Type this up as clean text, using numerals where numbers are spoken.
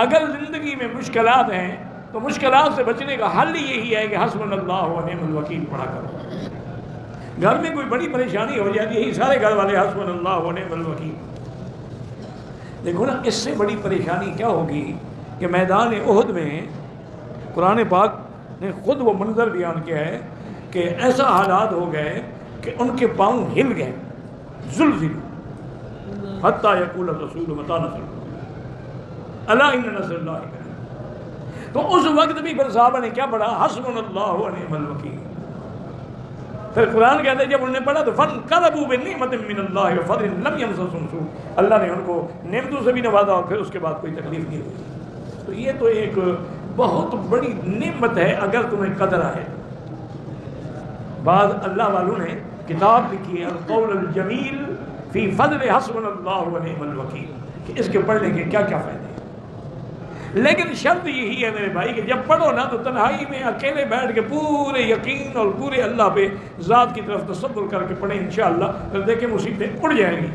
اگر زندگی میں مشکلات ہیں تو مشکلات سے بچنے کا حل ہی یہی ہے کہ حسبنا اللہ و نعم الوکیل پڑھا کرو۔ گھر میں کوئی بڑی پریشانی ہو جاتی ہے یہی سارے گھر والے حسبنا اللہ و نعم الوکیل۔ دیکھو نا اس سے بڑی پریشانی کیا ہوگی کہ میدان احد میں قرآن پاک نے خود وہ منظر بیان کیا ہے کہ ایسا حالات ہو گئے کہ ان کے پاؤں ہل گئے، زلزلوا حتی یقول الرسول متی نصر اللہ الا ان نصر اللہ قریب۔ تو اس وقت بھی پھر صحابہ نے کیا پڑھا؟ حسبنا اللہ و نعم الوکیل۔ پھر قرآن کہتے ہیں جب انہوں نے پڑھا تو فانقلبوا بنعمۃ من اللہ وفضل لم یمسسہم سوء، اللہ نے ان کو نعمتوں سے بھی نوازا اور پھر اس کے بعد کوئی تکلیف نہیں ہوئی۔ تو یہ تو ایک بہت بڑی نعمت ہے اگر تمہیں قدر آئے۔ بعض اللہ والوں نے کتاب لکھی ہے القول الجمیل فی فضل حسبنا اللہ و نعم الوکیل کہ اس کے پڑھنے کے کیا کیا فائدے ہیں۔ لیکن شرط یہی ہے میرے بھائی کہ جب پڑھو نا تو تنہائی میں اکیلے بیٹھ کے پورے یقین اور پورے اللہ پہ ذات کی طرف تصور کر کے پڑھیں، انشاءاللہ پھر دیکھیں مصیبتیں اڑ جائیں گی۔